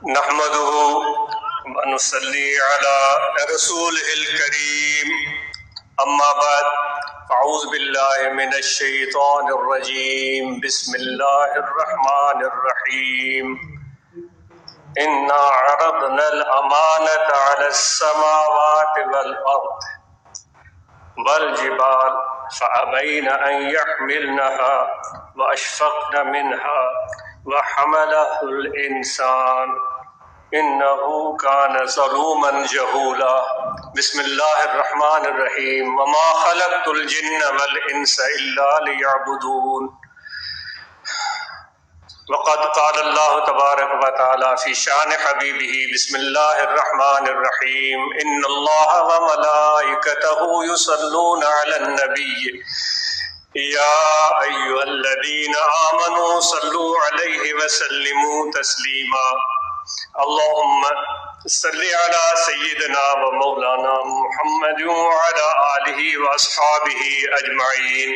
نحمده ونصلي على رسوله الكريم اما بعد فاعوذ بالله من الشيطان الرجيم بسم الله الرحمن الرحيم انا عرضنا الامانة على السماوات والارض والجبال فأبين ان يحملنها واشفقن منها وحمله الانسان انه كان ظلوما جهولا بسم الله الرحمن الرحيم وما خلقت الجن والانس الا ليعبدون وقد قال الله تبارك وتعالى في شان حبيبه بسم الله الرحمن الرحيم ان الله وملائكته يصلون على النبي يا ايها الذين آمنوا صلوا عليه وسلموا تسليما اللهم صل على سيدنا ومولانا محمد وعلى آله واصحابه اجمعین۔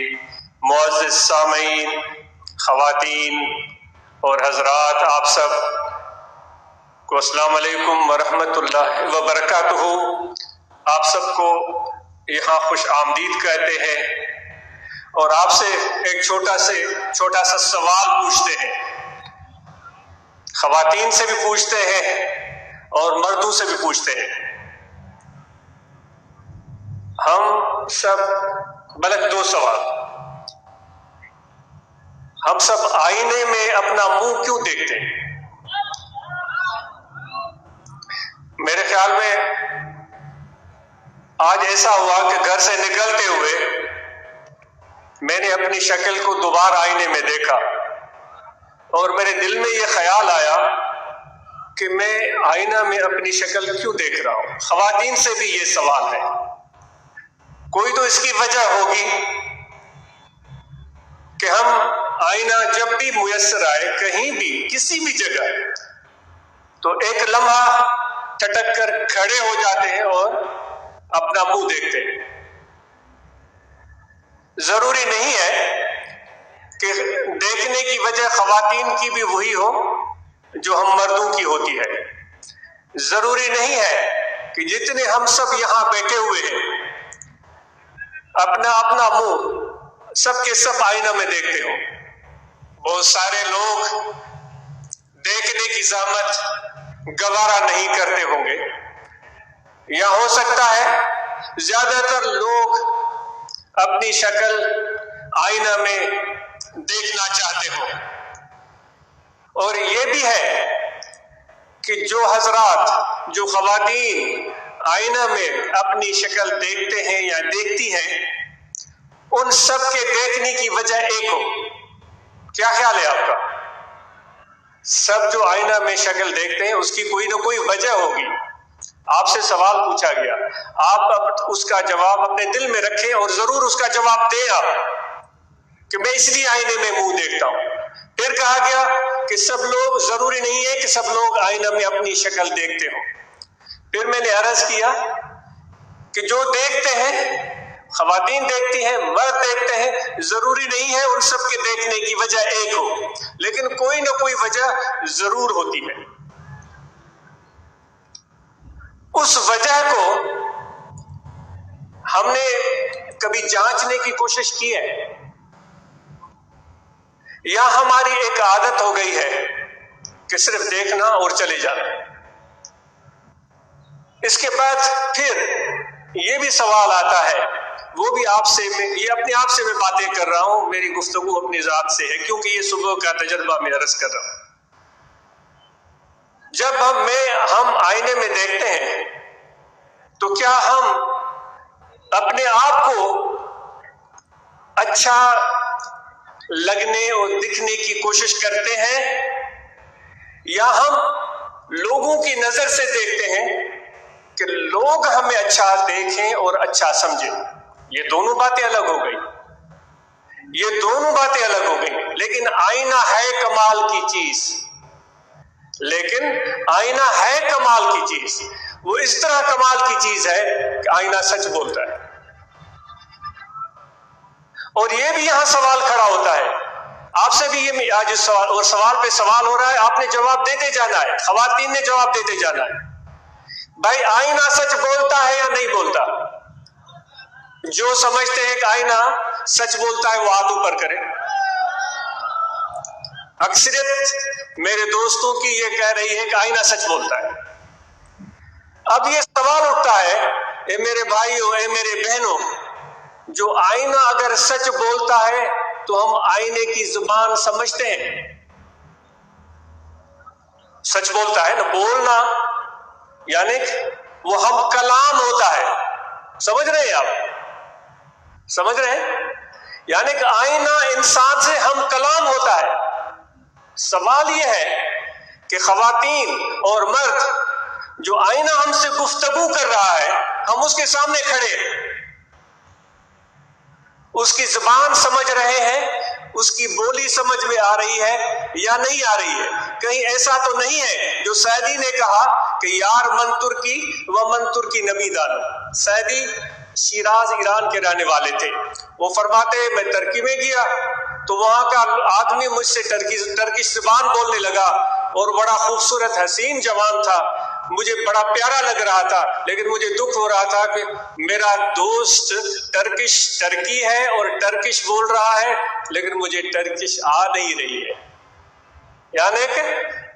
معزز سامعین، خواتین اور حضرات، آپ سب کو السلام علیکم ورحمۃ اللہ وبرکاتہ۔ آپ سب کو یہاں خوش آمدید کہتے ہیں اور آپ سے ایک چھوٹا سا سوال پوچھتے ہیں۔ خواتین سے بھی پوچھتے ہیں اور مردوں سے بھی پوچھتے ہیں۔ ہم سب بلکہ دو سوال، ہم سب آئینے میں اپنا منہ کیوں دیکھتے ہیں؟ میرے خیال میں آج ایسا ہوا کہ گھر سے نکلتے ہوئے میں نے اپنی شکل کو دوبارہ آئینے میں دیکھا اور میرے دل میں یہ خیال آیا کہ میں آئینہ میں اپنی شکل کیوں دیکھ رہا ہوں۔ خواتین سے بھی یہ سوال ہے، کوئی تو اس کی وجہ ہوگی کہ ہم آئینہ جب بھی میسر آئے، کہیں بھی کسی بھی جگہ، تو ایک لمحہ ٹھٹک کر کھڑے ہو جاتے ہیں اور اپنا منہ دیکھتے ہیں۔ ضروری نہیں ہے کہ دیکھنے کی وجہ خواتین کی بھی وہی ہو جو ہم مردوں کی ہوتی ہے۔ ضروری نہیں ہے کہ جتنے ہم سب یہاں بیٹھے ہوئے ہیں اپنا منہ سب کے سب آئینہ میں دیکھتے ہوں۔ بہت سارے لوگ دیکھنے کی زحمت گوارا نہیں کرتے ہوں گے، یا ہو سکتا ہے زیادہ تر لوگ اپنی شکل آئینہ میں دیکھنا چاہتے ہوں۔ اور یہ بھی ہے کہ جو حضرات، جو خواتین آئینہ میں اپنی شکل دیکھتے ہیں یا دیکھتی ہیں، ان سب کے دیکھنے کی وجہ ایک ہو۔ کیا خیال ہے آپ کا؟ سب جو آئینہ میں شکل دیکھتے ہیں اس کی کوئی نہ کوئی وجہ ہوگی۔ آپ سے سوال پوچھا گیا، آپ اس کا جواب اپنے دل میں رکھیں اور ضرور اس کا جواب دیں آپ کہ میں اس لیے آئینے میں منہ دیکھتا ہوں۔ پھر کہا گیا کہ سب لوگ، ضروری نہیں ہے کہ سب لوگ آئینہ میں اپنی شکل دیکھتے ہوں۔ پھر میں نے عرض کیا کہ جو دیکھتے ہیں، خواتین دیکھتی ہیں، مرد دیکھتے ہیں، ضروری نہیں ہے ان سب کے دیکھنے کی وجہ ایک ہو، لیکن کوئی نہ کوئی وجہ ضرور ہوتی ہے۔ اس وجہ کو ہم نے کبھی جانچنے کی کوشش کی ہے، یا ہماری ایک عادت ہو گئی ہے کہ صرف دیکھنا اور چلے جانا؟ اس کے بعد پھر یہ بھی سوال آتا ہے، وہ بھی آپ سے، یہ اپنے آپ سے میں باتیں کر رہا ہوں، میری گفتگو اپنی ذات سے ہے کیونکہ یہ صبح کا تجربہ میں عرض کر رہا ہوں۔ جب ہم آئینے میں دیکھتے ہیں تو کیا ہم اپنے آپ کو اچھا لگنے اور دکھنے کی کوشش کرتے ہیں، یا ہم لوگوں کی نظر سے دیکھتے ہیں کہ لوگ ہمیں اچھا دیکھیں اور اچھا سمجھیں؟ یہ دونوں باتیں الگ ہو گئی، یہ دونوں باتیں الگ ہو گئی۔ لیکن آئینہ ہے کمال کی چیز، لیکن آئینہ ہے کمال کی چیز، وہ اس طرح کمال کی چیز ہے کہ آئینہ سچ بولتا ہے۔ اور یہ بھی یہاں سوال کھڑا ہوتا ہے، آپ سے بھی یہ آج سوال اور سوال پہ سوال ہو رہا ہے، آپ نے جواب دیتے جانا ہے، خواتین نے جواب دیتے جانا ہے۔ بھائی آئینہ سچ بولتا ہے یا نہیں بولتا؟ جو سمجھتے ہیں کہ آئینہ سچ بولتا ہے وہ ہاتھ اوپر کرے۔ اکثریت میرے دوستوں کی یہ کہہ رہی ہے کہ آئینہ سچ بولتا ہے۔ اب یہ سوال اٹھتا ہے، اے میرے بھائیوں، اے میرے بہنوں، جو آئینہ اگر سچ بولتا ہے تو ہم آئینے کی زبان سمجھتے ہیں؟ سچ بولتا ہے نا، بولنا یعنی وہ ہم کلام ہوتا ہے، سمجھ رہے ہیں آپ؟ سمجھ رہے ہیں؟ یعنی کہ آئینہ انسان سے ہم کلام ہوتا ہے۔ سوال یہ ہے کہ خواتین اور مرد، جو آئینہ ہم سے گفتگو کر رہا ہے، ہم اس کے سامنے کھڑے اس کی زبان سمجھ رہے ہیں، اس کی بولی سمجھ میں آ رہی ہے یا نہیں آ رہی ہے؟ کہیں ایسا تو نہیں ہے جو سعدی نے کہا کہ یار من ترکی و من ترکی نبی دانو۔ سعدی شیراز ایران کے رہنے والے تھے، وہ فرماتے ہیں میں ترکی میں گیا تو وہاں کا آدمی مجھ سے ٹرکش زبان بولنے لگا، اور بڑا خوبصورت حسین جوان تھا، مجھے بڑا پیارا لگ رہا تھا، لیکن مجھے دکھ ہو رہا تھا کہ میرا دوست ترکی ہے اور ٹرکش بول رہا ہے، لیکن مجھے ٹرکش آ نہیں رہی ہے۔ یعنی کہ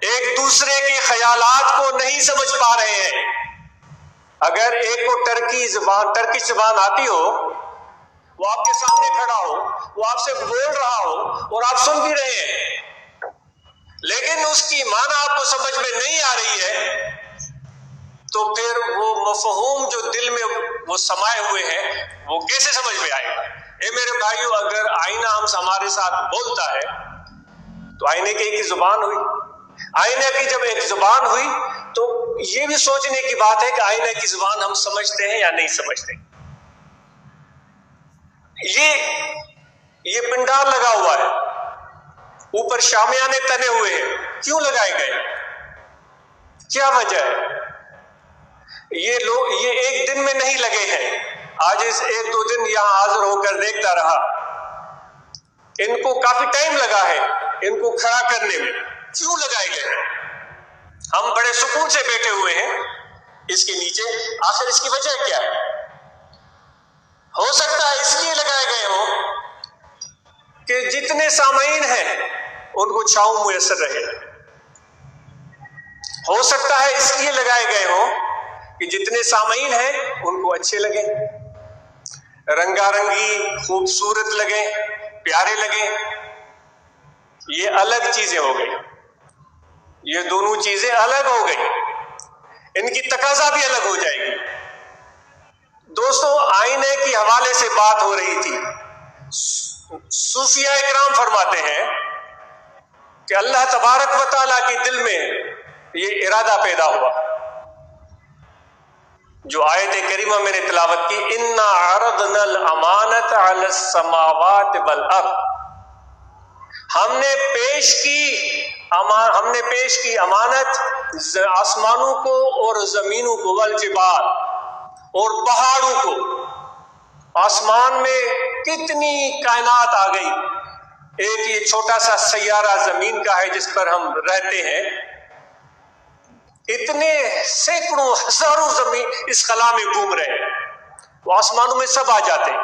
ایک دوسرے کے خیالات کو نہیں سمجھ پا رہے ہیں۔ اگر ایک کو ٹرکش زبان آتی ہو، وہ آپ کے سامنے کھڑا ہو، وہ آپ سے بول رہا ہو اور آپ سن بھی رہے ہیں، لیکن اس کی معنی آپ کو سمجھ میں نہیں آ رہی ہے، تو پھر وہ مفہوم جو دل میں وہ سمائے ہوئے ہیں وہ کیسے سمجھ میں آئے گا؟ اے میرے بھائیو، اگر آئینہ ہمارے ساتھ بولتا ہے تو آئینے کی ایک زبان ہوئی۔ آئینے کی جب ایک زبان ہوئی تو یہ بھی سوچنے کی بات ہے کہ آئینے کی زبان ہم سمجھتے ہیں یا نہیں سمجھتے۔ یہ پنڈال لگا ہوا ہے، اوپر شامیانے تنے ہوئے ہیں، کیوں لگائے گئے؟ کیا وجہ ہے؟ یہ ایک دن میں نہیں لگے ہیں، آج اس ایک دو دن یہاں حاضر ہو کر دیکھتا رہا، ان کو کافی ٹائم لگا ہے ان کو کھڑا کرنے میں۔ کیوں لگائے گئے؟ ہم بڑے سکون سے بیٹھے ہوئے ہیں اس کے نیچے، آخر اس کی وجہ کیا ہے؟ ہو سکتا ہے اس لیے لگائے گئے ہوں کہ جتنے سامعین ہیں ان کو چھاؤں میسر رہے۔ ہو سکتا ہے اس لیے لگائے گئے ہوں کہ جتنے سامعین ہیں ان کو اچھے لگیں، رنگا رنگی، خوبصورت لگیں، پیارے لگیں۔ یہ الگ چیزیں ہو گئی، یہ دونوں چیزیں الگ ہو گئی، ان کی تقاضا بھی الگ ہو جائے گی۔ دوستو، آئینے کی حوالے سے بات ہو رہی تھی۔ صوفیاء کرام فرماتے ہیں کہ اللہ تبارک و تعالیٰ کے دل میں یہ ارادہ پیدا ہوا، جو آیت کریمہ میں نے تلاوت کی، اِنَّا عَرَضْنَا الْأَمَانَةَ عَلَى السَّمَاوَاتِ وَالْأَرْضِ، ہم نے پیش کی امانت آسمانوں کو اور زمینوں کو، والجبال، اور پہاڑوں کو۔ آسمان میں کتنی کائنات آ گئی، ایک یہ چھوٹا سا سیارہ زمین کا ہے جس پر ہم رہتے ہیں، اتنے سینکڑوں ہزاروں زمین اس خلا میں گھوم رہے ہیں، وہ آسمانوں میں سب آ جاتے ہیں۔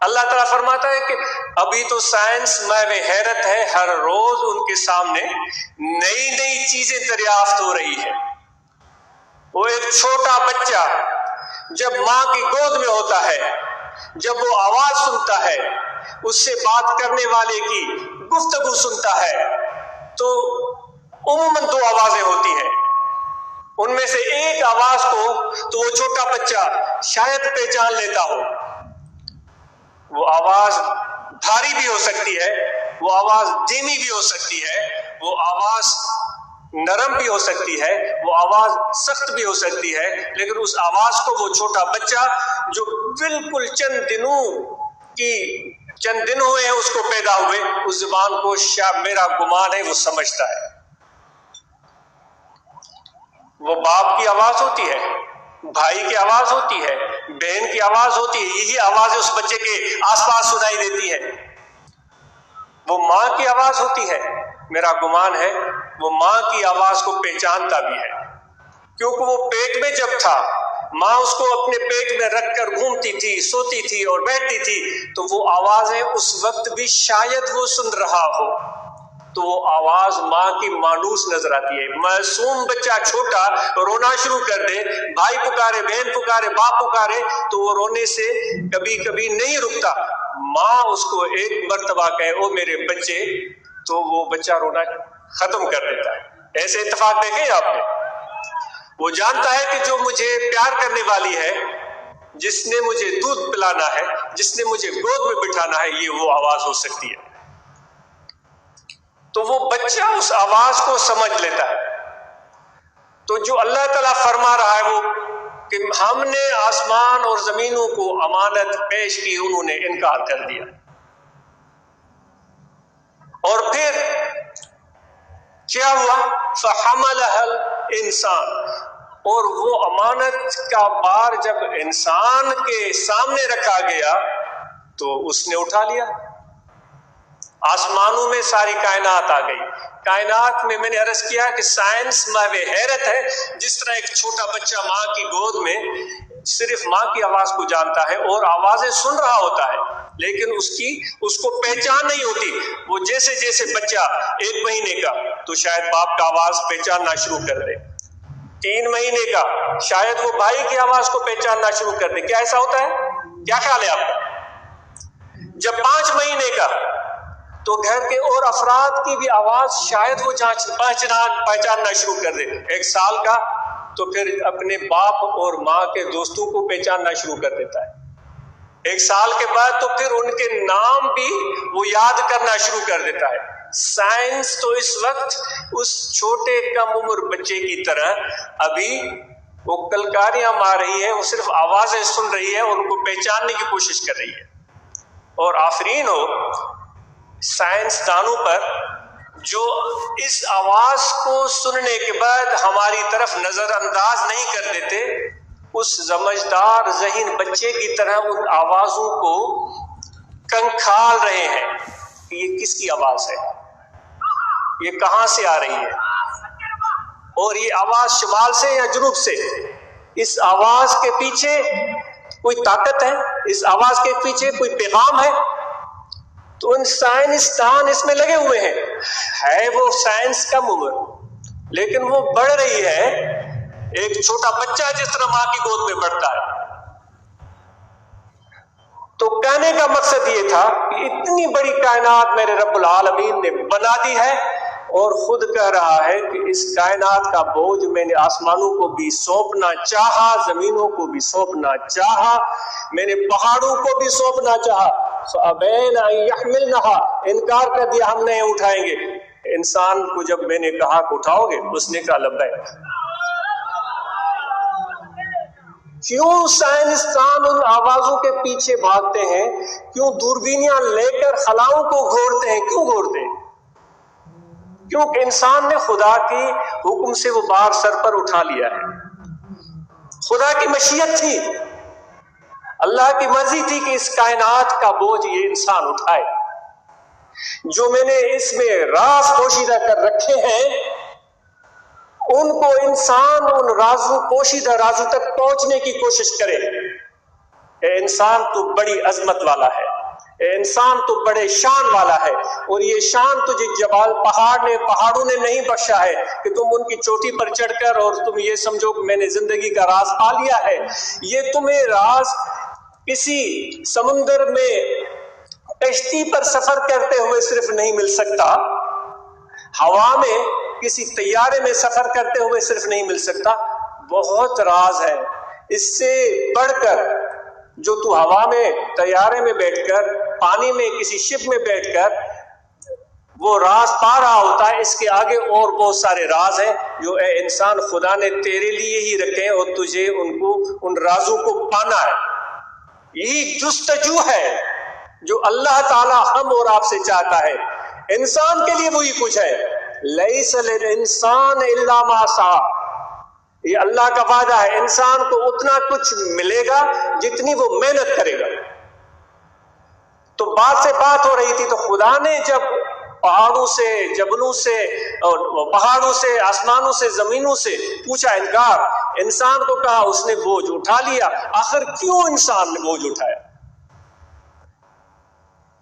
اللہ تعالیٰ فرماتا ہے کہ ابھی تو سائنس میں حیرت ہے، ہر روز ان کے سامنے نئی نئی چیزیں دریافت ہو رہی ہے۔ وہ ایک چھوٹا بچہ جب ماں کی گود میں ہوتا ہے، جب وہ آواز سنتا ہے، اس سے بات کرنے والے کی گفتگو سنتا ہے، تو عموماً دو آوازیں ہوتی ہیں، ان میں سے ایک آواز کو تو وہ چھوٹا بچہ شاید پہچان لیتا ہو۔ وہ آواز بھاری بھی ہو سکتی ہے، وہ آواز دھیمی بھی ہو سکتی ہے، وہ آواز نرم بھی ہو سکتی ہے، وہ آواز سخت بھی ہو سکتی ہے، لیکن اس آواز کو وہ چھوٹا بچہ جو بالکل چند دن ہوئے ہیں اس کو پیدا ہوئے، اس زبان کو میرا گمان ہے وہ سمجھتا ہے۔ وہ باپ کی آواز ہوتی ہے، بھائی کی آواز ہوتی ہے، بہن کی آواز ہوتی ہے، یہی آواز اس بچے کے آس پاس سنائی دیتی ہے۔ وہ ماں کی آواز ہوتی ہے، میرا گمان ہے وہ ماں کی آواز کو پہچانتا بھی ہے، کیونکہ وہ پیٹ میں جب تھا ماں اس کو اپنے پیٹ میں رکھ کر گھومتی تھی، سوتی تھی اور بیٹھتی تھی، تو وہ آوازیں اس وقت بھی شاید وہ سن رہا ہو، تو وہ آواز ماں کی مانوس نظر آتی ہے۔ معصوم بچہ چھوٹا رونا شروع کر دے، بھائی پکارے، بہن پکارے، باپ پکارے، تو وہ رونے سے کبھی کبھی نہیں رکتا، ماں اس کو ایک مرتبہ کہے او میرے بچے، تو وہ بچہ رونا ختم کر دیتا ہے۔ ایسے اتفاق دیکھیں آپ نے؟ وہ جانتا ہے کہ جو مجھے پیار کرنے والی ہے، جس نے مجھے دودھ پلانا ہے، جس نے مجھے گود میں بٹھانا ہے، یہ وہ آواز ہو سکتی ہے۔ تو وہ بچہ اس آواز کو سمجھ لیتا ہے۔ تو جو اللہ تعالیٰ فرما رہا ہے وہ کہ ہم نے آسمان اور زمینوں کو امانت پیش کی، انہوں نے انکار کر دیا، اور پھر کیا ہوا؟ فحملها الانسان، اور وہ امانت کا بار جب انسان کے سامنے رکھا گیا تو اس نے اٹھا لیا۔ آسمانوں میں ساری کائنات آ گئی۔ کائنات میں نے عرض کیا کہ سائنس محو حیرت ہے، جس طرح ایک چھوٹا بچہ ماں کی گود میں صرف ماں کی آواز کو جانتا ہے اور آوازیں سن رہا ہوتا ہے، لیکن اس کو پہچان نہیں ہوتی۔ وہ جیسے جیسے بچہ 1 مہینے کا تو شاید باپ کا آواز پہچاننا شروع کر دے، 3 مہینے کا شاید وہ بھائی کی آواز کو پہچاننا شروع کر دے۔ کیا ایسا ہوتا ہے؟ کیا خیال ہے آپ کا؟ جب 5 مہینے کا تو گھر کے اور افراد کی بھی آواز شاید وہ پہچاننا شروع کر دے۔ 1 سال کا تو پھر اپنے باپ اور ماں کے دوستوں کو پہچاننا شروع کر دیتا ہے۔ 1 سال کے بعد تو پھر ان کے نام بھی وہ یاد کرنا شروع کر دیتا ہے۔ سائنس تو اس وقت اس چھوٹے کم عمر بچے کی طرح ابھی وہ کلکاریاں مار رہی ہے، وہ صرف آوازیں سن رہی ہے اور ان کو پہچاننے کی کوشش کر رہی ہے۔ اور آفرین ہو سائنس دانوں پر جو اس آواز کو سننے کے بعد ہماری طرف نظر انداز نہیں کر دیتے، اس سمجھدار ذہین بچے کی طرح ان آوازوں کو کنکھال رہے ہیں کہ یہ کس کی آواز ہے، یہ کہاں سے آ رہی ہے، اور یہ آواز شمال سے یا جنوب سے، اس آواز کے پیچھے کوئی طاقت ہے، اس آواز کے پیچھے کوئی پیغام ہے۔ تو ان سائنسدان اس میں لگے ہوئے ہیں، ہے وہ سائنس کم عمر لیکن وہ بڑھ رہی ہے، ایک چھوٹا بچہ جس طرح ماں کی گود میں بڑھتا ہے۔ تو کہنے کا مقصد یہ تھا کہ اتنی بڑی کائنات میرے رب العالمین نے بنا دی ہے، اور خود کہہ رہا ہے کہ اس کائنات کا بوجھ میں نے آسمانوں کو بھی سونپنا چاہا، زمینوں کو بھی سونپنا چاہا، میں نے پہاڑوں کو بھی سونپنا چاہا، فَأَبَيْنَ أَن يَحْمِلْنَهَا، انکار کر دیا ہم نہیں اٹھائیں گے۔ انسان کو جب میں نے کہا کہ اٹھاؤ گے، اس نے کہا لبیک۔ کیوں سائنسدان ان آوازوں کے پیچھے بھاگتے ہیں؟ کیوں دوربینیاں لے کر خلاؤں کو گھورتے ہیں؟ کیوں گھورتے ہیں؟ کیونکہ انسان نے خدا کی حکم سے وہ بار سر پر اٹھا لیا ہے۔ خدا کی مشیت تھی، اللہ کی مرضی تھی کہ اس کائنات کا بوجھ یہ انسان اٹھائے۔ جو میں نے اس میں راز پوشیدہ کر رکھے ہیں، ان کو انسان ان رازوں پوشیدہ رازوں تک پہنچنے کی کوشش کرے۔ اے انسان تو بڑی عظمت والا ہے، اے انسان تو بڑے شان والا ہے، اور یہ شان تجھے پہاڑوں نے نہیں بخشا ہے کہ تم ان کی چوٹی پر چڑھ کر اور تم یہ سمجھو کہ میں نے زندگی کا راز پا لیا ہے۔ یہ تمہیں راز کسی سمندر میں کشتی پر سفر کرتے ہوئے صرف نہیں مل سکتا، ہوا میں کسی طیارے میں سفر کرتے ہوئے صرف نہیں مل سکتا، بہت راز ہے۔ اس سے بڑھ کر جو تو ہوا میں طیارے میں بیٹھ کر، پانی میں کسی شپ میں بیٹھ کر وہ راز پا رہا ہوتا ہے، اس کے آگے اور بہت سارے راز ہیں جو اے انسان خدا نے تیرے لیے ہی رکھے ہیں، اور تجھے ان رازوں کو پانا ہے۔ یہی جستجو ہے جو اللہ تعالی ہم اور آپ سے چاہتا ہے۔ انسان کے لیے وہی کچھ ہے، لیس للانسان الا ما سعی، یہ اللہ کا وعدہ ہے، انسان کو اتنا کچھ ملے گا جتنی وہ محنت کرے گا۔ تو بات سے بات ہو رہی تھی، تو خدا نے جب پہاڑوں سے، جبلوں سے، پہاڑوں سے، آسمانوں سے، زمینوں سے پوچھا انکار، انسان کو کہا، اس نے بوجھ اٹھا لیا۔ آخر کیوں انسان نے بوجھ اٹھایا؟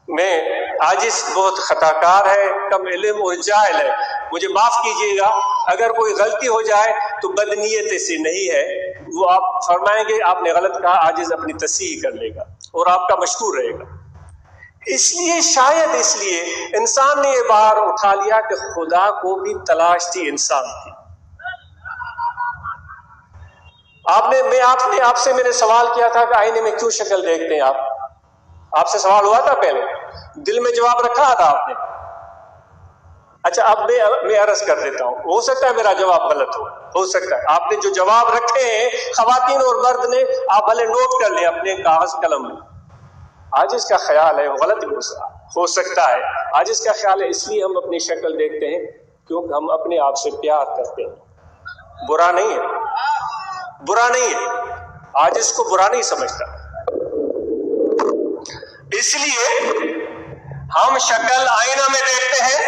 میں عاجز، بہت خطا کار ہے، کم علم اور جاہل ہے، مجھے معاف کیجیے گا اگر کوئی غلطی ہو جائے تو بدنیتی سے نہیں ہے۔ وہ آپ فرمائیں گے آپ نے غلط کہا، عاجز اپنی تصحیح کر لے گا اور آپ کا مشکور رہے گا۔ اس لیے شاید اس لیے انسان نے یہ بار اٹھا لیا کہ خدا کو بھی تلاش تھی انسان کی۔ آپ سے میں نے سوال کیا تھا کہ آئینے میں کیوں شکل دیکھتے ہیں آپ سے سوال ہوا تھا پہلے، دل میں جواب رکھا تھا آپ نے؟ اچھا اب میں عرض کر دیتا ہوں، ہو سکتا ہے میرا جواب غلط ہو سکتا ہے۔ آپ نے جو جواب رکھے ہیں خواتین اور مرد نے، آپ بھلے نوٹ کر لیں اپنے کاغذ قلم میں۔ عاجز کا خیال ہے، وہ غلط ہو سکتا ہے۔ عاجز کا خیال ہے اس لیے ہم اپنی شکل دیکھتے ہیں کیونکہ ہم اپنے آپ سے پیار کرتے ہیں۔ برا نہیں ہے، برا نہیں ہے، عاجز کو برا نہیں سمجھتا۔ اس لیے ہم شکل آئینہ میں دیکھتے ہیں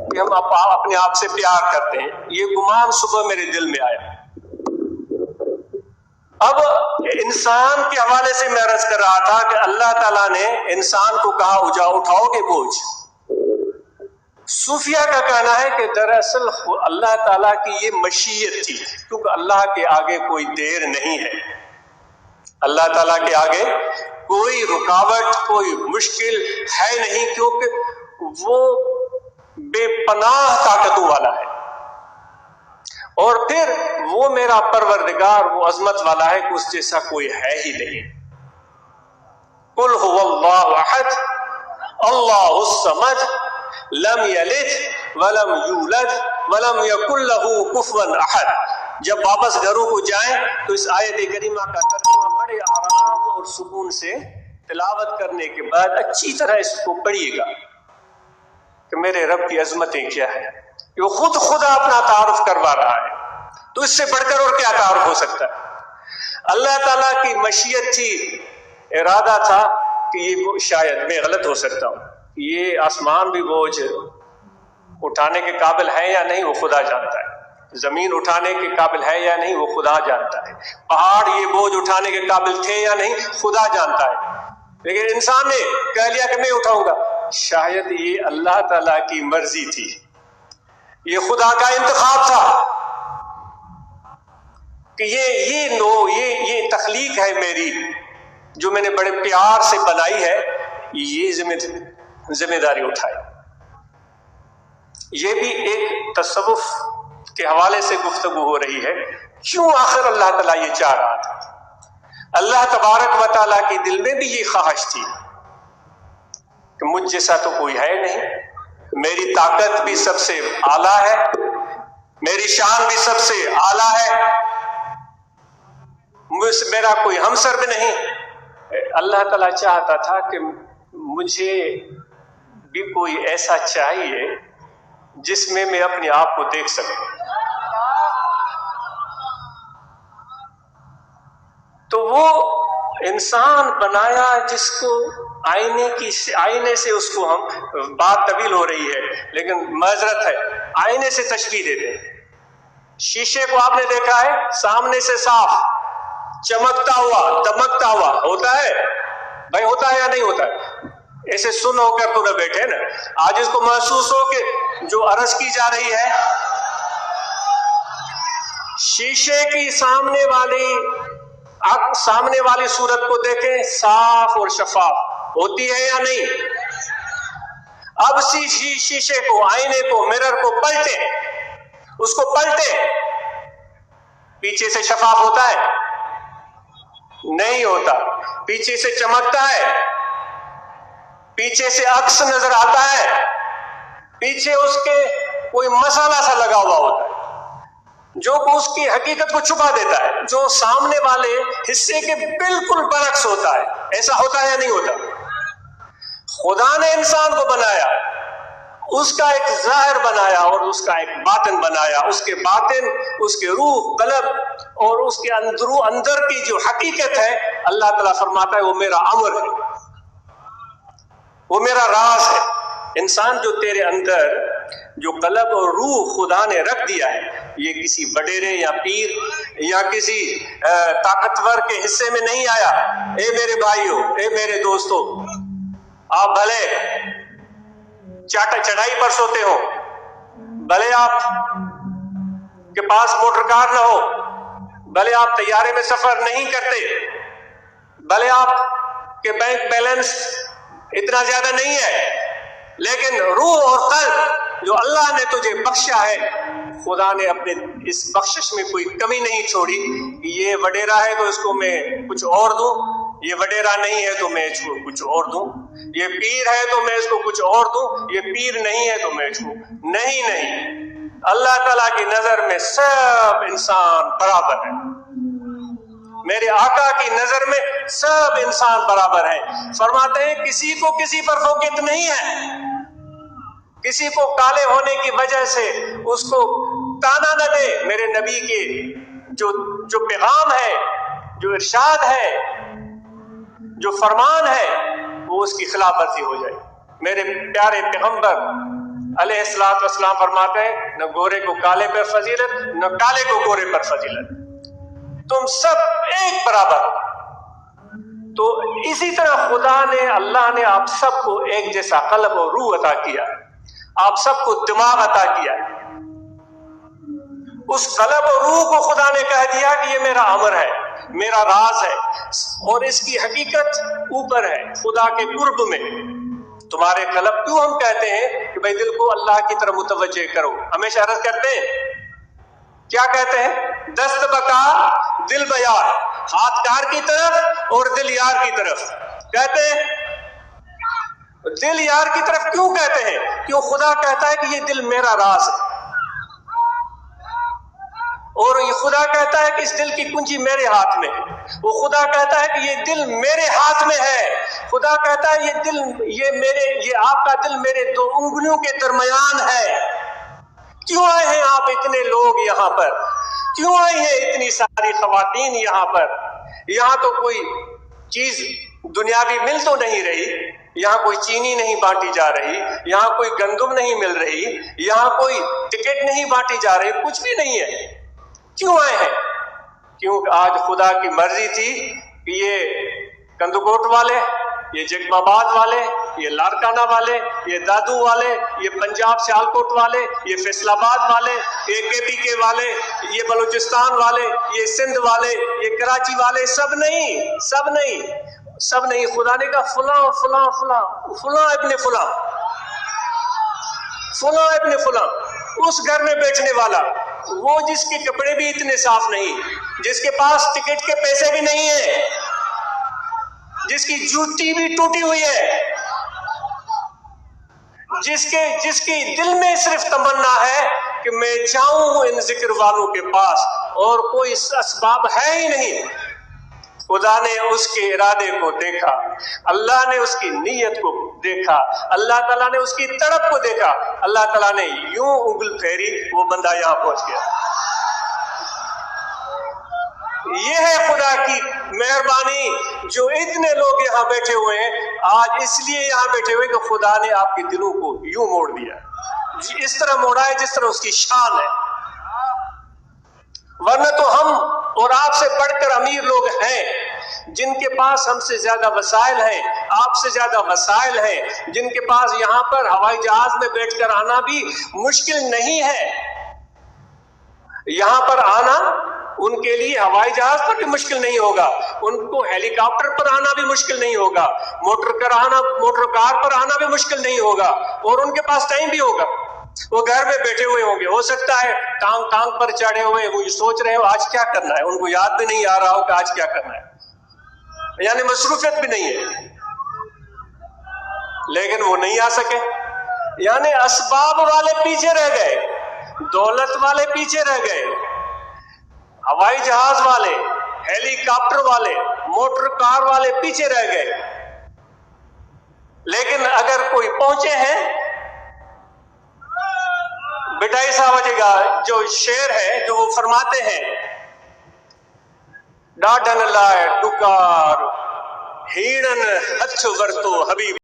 کہ ہم اپنے آپ سے پیار کرتے ہیں۔ یہ گمان صبح میرے دل میں آیا۔ اب انسان کے حوالے سے میں عرض کر رہا تھا کہ اللہ تعالیٰ نے انسان کو کہا اٹھاؤ گے بوجھ۔ صوفیہ کا کہنا ہے کہ دراصل اللہ تعالیٰ کی یہ مشیت تھی، کیونکہ اللہ کے آگے کوئی دیر نہیں ہے، اللہ تعالیٰ کے آگے کوئی رکاوٹ، کوئی مشکل ہے نہیں، کیونکہ وہ بے پناہ طاقتوں والا ہے، اور پھر وہ میرا پروردگار وہ عظمت والا ہے کہ اس جیسا کوئی ہے ہی نہیں۔ قل هو اللہ احد اللہ الصمد لم یلد ولم یولد ولم یکن لہ کفوا احد۔ جب واپس گھروں کو جائیں تو اس آیت کریمہ کا ترجمہ بڑے آرام اور سکون سے تلاوت کرنے کے بعد اچھی طرح اس کو پڑھیے گا کہ میرے رب کی عظمتیں کیا ہے۔ وہ خدا اپنا تعارف کروا رہا ہے، تو اس سے بڑھ کر اور کیا تعارف ہو سکتا ہے؟ اللہ تعالیٰ کی مشیت تھی، ارادہ تھا کہ یہ شاید میں غلط ہو سکتا ہوں، یہ آسمان بھی بوجھ اٹھانے کے قابل ہے یا نہیں وہ خدا جانتا ہے، زمین اٹھانے کے قابل ہے یا نہیں وہ خدا جانتا ہے، پہاڑ یہ بوجھ اٹھانے کے قابل تھے یا نہیں خدا جانتا ہے، لیکن انسان نے کہہ لیا کہ میں اٹھاؤں گا۔ شاید یہ اللہ تعالیٰ کی مرضی تھی، یہ خدا کا انتخاب تھا کہ یہ تخلیق ہے میری جو میں نے بڑے پیار سے بنائی ہے، یہ ذمہ داری اٹھائے۔ یہ بھی ایک تصوف کے حوالے سے گفتگو ہو رہی ہے، کیوں آخر اللہ تعالیٰ یہ چاہ رہا تھا؟ اللہ تبارک و تعالیٰ کی دل میں بھی یہ خواہش تھی کہ مجھ جیسا تو کوئی ہے نہیں، میری طاقت بھی سب سے اعلیٰ ہے، میری شان بھی سب سے اعلیٰ ہے، میرا کوئی ہمسر بھی نہیں۔ اللہ تعالیٰ چاہتا تھا کہ مجھے بھی کوئی ایسا چاہیے جس میں میں اپنے آپ کو دیکھ سکوں، تو وہ انسان بنایا جس کو آئینے سے اس کو ہم، بات طویل ہو رہی ہے لیکن معذرت ہے، آئینے سے تشبیہ دیتے ہیں۔ شیشے کو آپ نے دیکھا ہے سامنے سے صاف چمکتا ہوا دمکتا ہوا ہوتا ہے بھائی، ہوتا ہے یا نہیں ہوتا ہے؟ ایسے سن ہو کر تو نہ بیٹھے نا، آج اس کو محسوس ہو کہ جو عرض کی جا رہی ہے شیشے کی سامنے والی صورت کو دیکھیں، صاف اور شفاف ہوتی ہے یا نہیں؟ اب شیشے کو، آئینے کو، مرر کو پلٹیں، اس کو پلٹیں، پیچھے سے شفاف ہوتا ہے؟ نہیں ہوتا، پیچھے سے چمکتا ہے، پیچھے سے عکس نظر آتا ہے، پیچھے اس کے کوئی مسالہ سا لگا ہوا ہوتا ہے جو اس کی حقیقت کو چھپا دیتا ہے، جو سامنے والے حصے کے بالکل برعکس ہوتا ہے۔ ایسا ہوتا ہے یا نہیں ہوتا؟ خدا نے انسان کو بنایا، اس کا ایک ظاہر بنایا اور اس کا ایک باطن بنایا، اس کے باطن، اس کے روح، قلب اور اس کے اندر کی جو حقیقت ہے، اللہ تعالیٰ فرماتا ہے وہ میرا امر ہے، وہ میرا راز ہے، انسان جو تیرے اندر جو قلب اور روح خدا نے رکھ دیا ہے، یہ کسی وڈیرے یا پیر یا کسی طاقتور کے حصے میں نہیں آیا۔ اے میرے بھائیوں، اے میرے دوستوں، آپ بھلے چڑھائی پر سوتے ہو، بھلے آپ کے پاس موٹر کار نہ ہو، بھلے آپ طیارے میں سفر نہیں کرتے، بھلے آپ کے بینک بیلنس اتنا زیادہ نہیں ہے، لیکن روح اور قلب جو اللہ نے تجھے بخشا ہے، خدا نے اپنے اس بخشش میں کوئی کمی نہیں چھوڑی کہ یہ وڈیرا ہے تو اس کو میں کچھ اور دوں، یہ وڈیرا نہیں ہے تو میں اس کو کچھ اور دوں، یہ پیر ہے تو میں اس کو کچھ اور دوں، یہ پیر نہیں ہے تو میں اس کو نہیں۔ اللہ تعالیٰ کی نظر میں سب انسان برابر ہیں، میرے آقا کی نظر میں سب انسان برابر ہیں۔ فرماتے ہیں کسی کو کسی پر فوقیت نہیں ہے، کسی کو کالے ہونے کی وجہ سے اس کو تانا نہ دے۔ میرے نبی کے جو پیغام ہے، جو ارشاد ہے، جو فرمان ہے، وہ اس کی خلاف ورزی ہو جائے۔ میرے پیارے پیغمبر علیہ الصلوۃ والسلام فرماتے ہیں نہ گورے کو کالے پر فضیلت، نہ کالے کو گورے پر فضیلت، تم سب ایک برابر۔ تو اسی طرح خدا نے، اللہ نے آپ سب کو ایک جیسا قلب اور روح عطا کیا، آپ سب کو دماغ عطا کیا۔ اس قلب اور روح کو خدا نے کہہ دیا کہ یہ میرا امر ہے، میرا راز ہے، اور اس کی حقیقت اوپر ہے خدا کے قرب میں۔ تمہارے قلب کیوں ہم کہتے ہیں کہ بھائی دل کو اللہ کی طرف متوجہ کرو، ہمیشہ عرض کرتے ہیں، کیا کہتے ہیں؟ دست بکار دل بیار، ہاتھ کار کی طرف اور دل یار کی طرف کہتے ہیں۔ دل یار کی طرف کیوں کہتے ہیں؟ کیوں خدا کہتا ہے کہ یہ دل میرا راز ہے، اور یہ خدا کہتا ہے کہ اس دل کی کنجی میرے ہاتھ میں ہے، وہ خدا کہتا ہے کہ یہ دل میرے ہاتھ میں ہے، خدا کہتا ہے یہ دل، یہ آپ کا دل میرے دو انگلیوں کے درمیان ہے۔ کیوں آئے ہیں آپ اتنے لوگ یہاں پر؟ کیوں آئی ہیں اتنی ساری خواتین یہاں پر؟ یہاں تو کوئی چیز دنیاوی مل تو نہیں رہی، یہاں کوئی چینی نہیں بانٹی جا رہی، یہاں کوئی گندم نہیں مل رہی، یہاں کوئی ٹکٹ نہیں بانٹی جا رہی، کچھ بھی نہیں ہے۔ کیوں آئے ہیں؟ کیونکہ آج خدا کی مرضی تھی کہ یہ کندوکوٹ والے، یہ جگم آباد والے، یہ لاڑکانہ والے، یہ دادو والے، یہ پنجاب سیالکوٹ والے، یہ فیصل آباد والے، یہ KPK والے، یہ بلوچستان والے، یہ سندھ والے، یہ کراچی والے، سب نہیں۔ خدا نے کہا فلاں فلاں فلاں فلاں ابن فلاں، فلاں ابن فلاں، اس گھر میں بیٹھنے والا، وہ جس کے کپڑے بھی اتنے صاف نہیں، جس کے پاس ٹکٹ کے پیسے بھی نہیں ہیں، جس کی جوتی بھی ٹوٹی ہوئی ہے، جس کی دل میں صرف تمنا ہے کہ میں جاؤں ان ذکر والوں کے پاس، اور کوئی اسباب ہے ہی نہیں۔ خدا نے اس کے ارادے کو دیکھا، اللہ نے اس کی نیت کو دیکھا، اللہ تعالیٰ نے اس کی تڑپ کو دیکھا، اللہ تعالیٰ نے یوں انگل پھیری، وہ بندہ یہاں پہنچ گیا۔ یہ ہے خدا کی مہربانی، جو اتنے لوگ یہاں بیٹھے ہوئے ہیں آج اس لیے یہاں بیٹھے ہوئے کہ خدا نے آپ کے دلوں کو یوں موڑ دیا، اس طرح موڑا ہے جس طرح اس کی شان ہے۔ ورنہ تو ہم اور آپ سے بڑھ کر امیر لوگ ہیں، جن کے پاس ہم سے زیادہ وسائل ہیں، آپ سے زیادہ وسائل ہیں، جن کے پاس یہاں پر ہوائی جہاز میں بیٹھ کر آنا بھی مشکل نہیں ہے۔ یہاں پر آنا ان کے لیے ہوائی جہاز پر بھی مشکل نہیں ہوگا، ان کو ہیلی کاپٹر پر آنا بھی مشکل نہیں ہوگا، موٹر کار پر آنا بھی مشکل نہیں ہوگا، اور ان کے پاس ٹائم بھی ہوگا۔ وہ گھر میں بیٹھے ہوئے ہوں گے، ہو سکتا ہے ٹانگ پر چڑھے ہوئے وہ سوچ رہے ہو آج کیا کرنا ہے، ان کو یاد بھی نہیں آ رہا ہو کہ آج کیا کرنا ہے، یعنی مصروفیت بھی نہیں ہے، لیکن وہ نہیں آ سکے۔ یعنی اسباب والے پیچھے رہ گئے، دولت والے پیچھے رہ گئے، ہوائی جہاز والے، ہیلی کاپٹر والے، موٹر کار والے پیچھے رہ گئے۔ لیکن اگر کوئی پہنچے ہیں، بٹائی صاحب جی کا جو شعر ہے جو وہ فرماتے ہیں، ڈاڈن لائے ڈکار ہیڑن ہتھ ورتو حبیب